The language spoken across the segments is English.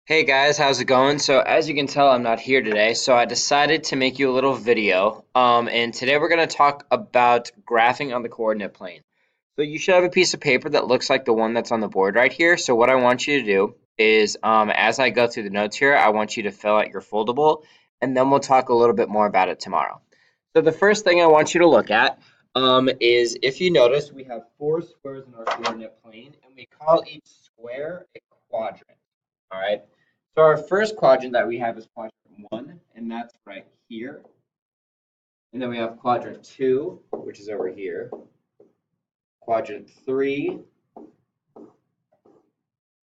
Hey guys, how's it going? So as you can tell, I'm not here today, so I decided to make you a little video. And today we're going to talk about graphing on the coordinate plane. So you should have a piece of paper that looks like the one that's on the board right here. So what I want you to do is, as I go through the notes here, I want you to fill out your foldable, and then we'll talk a little bit more about it tomorrow. So the first thing I want you to look at, is if you notice, we have four squares in our coordinate plane, and we call each square a quadrant. All right. So our first quadrant that we have is quadrant one, and that's right here. And then we have quadrant two, which is over here. Quadrant three,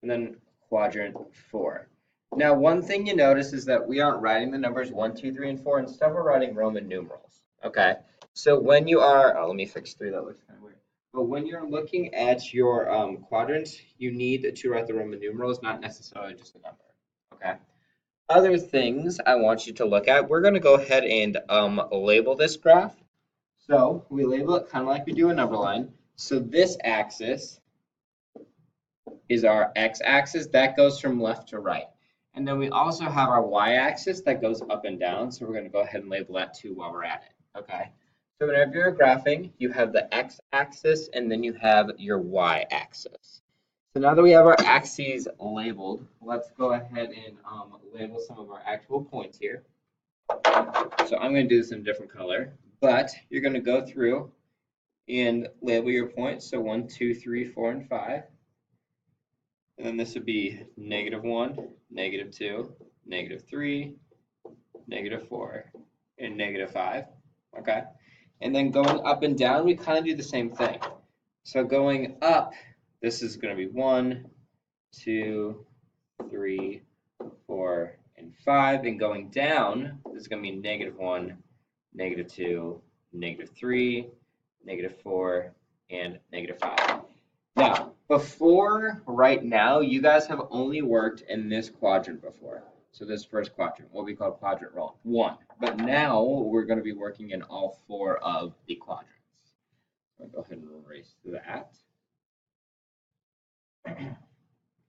and then quadrant four. Now, one thing you notice is that we aren't writing the numbers 1, 2, 3, and 4. Instead, we're writing Roman numerals. Okay. So when you are, let me fix 3. That looks kind of weird. But when you're looking at your quadrants, you need to write the Roman numerals, not necessarily just a number. Okay. Other things I want you to look at, we're going to go ahead and label this graph. So we label it kind of like we do a number line. So this axis is our x-axis. That goes from left to right. And then we also have our y-axis that goes up and down. So we're going to go ahead and label that too while we're at it. Okay. So whenever you're graphing, you have the x-axis and then you have your y-axis. So now that we have our axes labeled, let's go ahead and label some of our actual points here. So I'm going to do this in a different color, but you're going to go through and label your points. So 1, 2, 3, 4, and 5. And then this would be -1, -2, -3, -4, and -5. Okay. And then going up and down, we kind of do the same thing. So going up, this is going to be 1, 2, 3, 4, and 5. And going down, this is going to be -1, -2, -3, -4, and -5. Now, before right now, you guys have only worked in this quadrant before. So this first quadrant, what we call quadrant 1. But now we're going to be working in all 4 of the quadrants. I'll go ahead and erase that.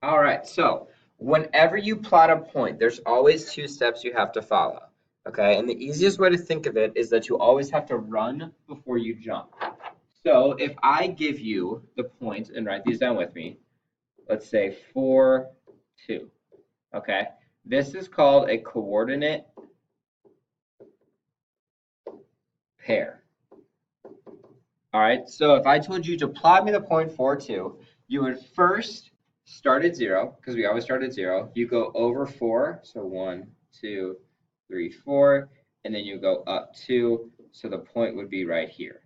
All right, so whenever you plot a point, there's always 2 steps you have to follow. Okay, and the easiest way to think of it is that you always have to run before you jump. So if I give you the point, and write these down with me, let's say 4, 2. Okay, this is called a coordinate pair. All right, so if I told you to plot me the point 4, 2, you would first start at 0, because we always start at 0. You go over 4, so 1, 2, 3, 4, and then you go up 2, so the point would be right here.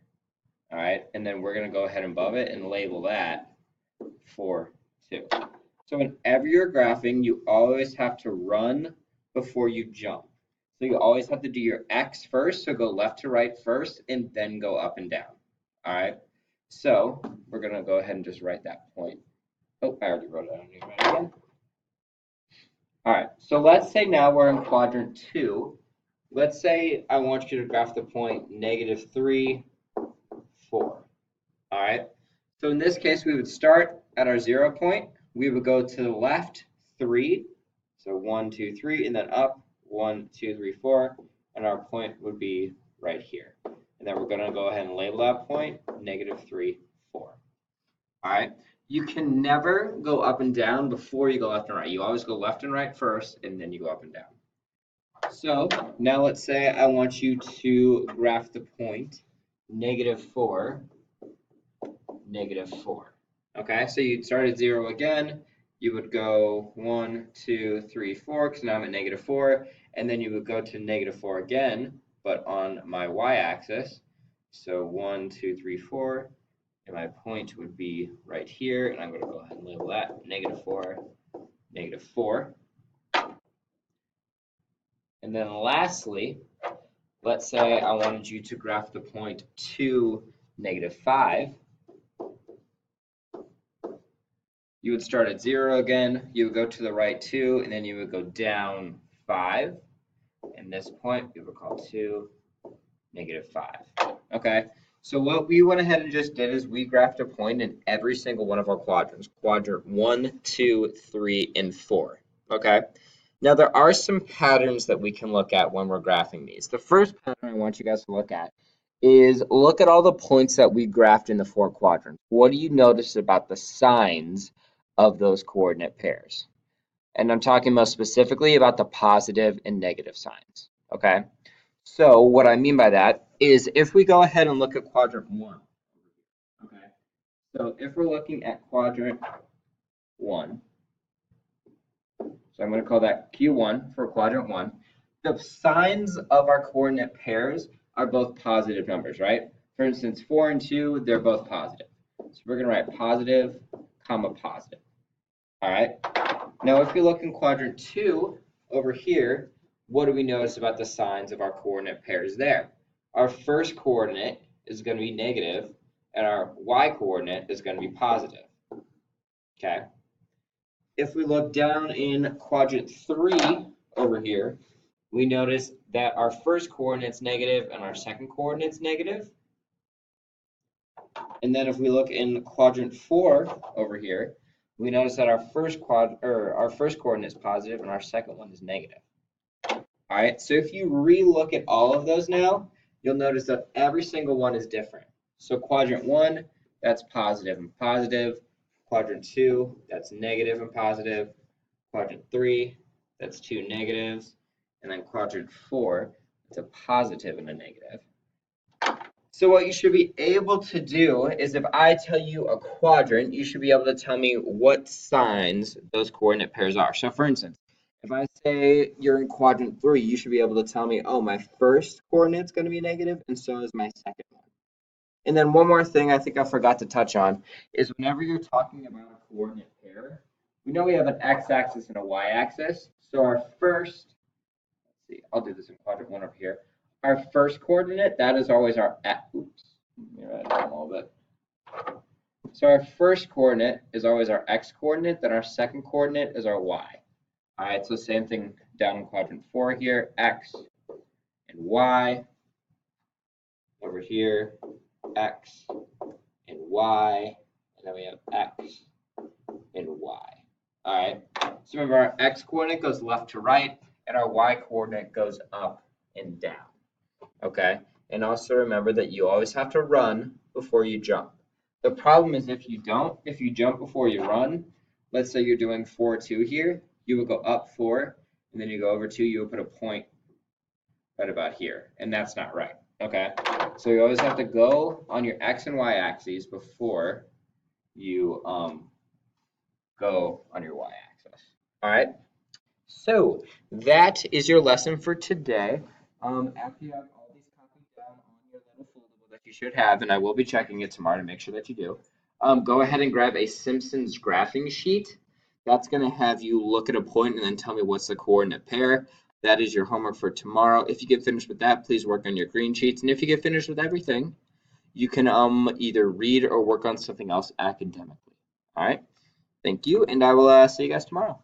All right, and then we're going to go ahead and above it and label that 4, 2. So whenever you're graphing, you always have to run before you jump. So you always have to do your X first, so go left to right first, and then go up and down. All right, so we're going to go ahead and just write that point. Oh, I already wrote it. I don't need to write it again. All right, so let's say now we're in quadrant 2. Let's say I want you to graph the point -3, 4. All right, so in this case, we would start at our 0 point. We would go to the left 3, so 1, 2, 3, and then up 1, 2, 3, 4, and our point would be right here. And then we're going to go ahead and label that point -3, 4. All right, you can never go up and down before you go left and right. You always go left and right first, and then you go up and down. So now let's say I want you to graph the point -4, -4. Okay, so you'd start at 0 again. You would go 1, 2, 3, 4, because now I'm at -4. And then you would go to -4 again, but on my y-axis. So 1, 2, 3, 4. And my point would be right here. And I'm going to go ahead and label that -4, -4. And then lastly, let's say I wanted you to graph the point 2, -5. You would start at 0 again, you would go to the right 2, and then you would go down 5. And this point we would call 2, -5. Okay, so what we went ahead and just did is we graphed a point in every single one of our quadrants. Quadrant 1, 2, 3, and 4. Okay. Now there are some patterns that we can look at when we're graphing these. The first pattern I want you guys to look at is look at all the points that we graphed in the 4 quadrants. What do you notice about the signs of those coordinate pairs? And I'm talking most specifically about the positive and negative signs. Okay. So what I mean by that is if we go ahead and look at quadrant 1. Okay. So if we're looking at quadrant 1, so I'm going to call that Q1 for quadrant 1. The signs of our coordinate pairs are both positive numbers, right? For instance, 4 and 2, they're both positive. So we're going to write positive, comma, positive. All right. Now, if we look in quadrant 2 over here, what do we notice about the signs of our coordinate pairs there? Our first coordinate is going to be negative, and our y coordinate is going to be positive. Okay. If we look down in quadrant 3 over here, we notice that our first coordinate's negative and our second coordinate's negative. And then if we look in quadrant 4 over here, we notice that our first coordinate is positive and our second one is negative. All right, so if you re-look at all of those now, you'll notice that every single one is different. So quadrant 1, that's positive and positive. Quadrant 2, that's negative and positive. Quadrant 3, that's 2 negatives. And then quadrant 4, it's a positive and a negative. So what you should be able to do is if I tell you a quadrant, you should be able to tell me what signs those coordinate pairs are. So for instance, if I say you're in quadrant 3, you should be able to tell me, oh, my first coordinate's going to be negative, and so is my second one. And then one more thing I think I forgot to touch on is whenever you're talking about a coordinate pair, we know we have an x-axis and a y-axis. So our first, let's see, I'll do this in quadrant 1 over here. Our first coordinate, that is always our x. Oops, let me write it down a little bit. So our first coordinate is always our x coordinate, then our second coordinate is our y. All right, so same thing down in quadrant 4 here, x and y. Over here, x and y, and then we have x and y. All right, so remember our x coordinate goes left to right, and our y coordinate goes up and down. Okay, and also remember that you always have to run before you jump. The problem is if you jump before you run, let's say you're doing 4, 2 here, you would go up 4, and then you go over 2, you would put a point right about here, and that's not right. Okay, so you always have to go on your x and y axes before you go on your y axis. All right, so that is your lesson for today. After you have all these copied down on your little foldable that you should have, and I will be checking it tomorrow to make sure that you do, go ahead and grab a Simpsons graphing sheet. That's going to have you look at a point and then tell me what's the coordinate pair. That is your homework for tomorrow. If you get finished with that, please work on your green sheets. And if you get finished with everything, you can either read or work on something else academically. All right. Thank you, and I will see you guys tomorrow.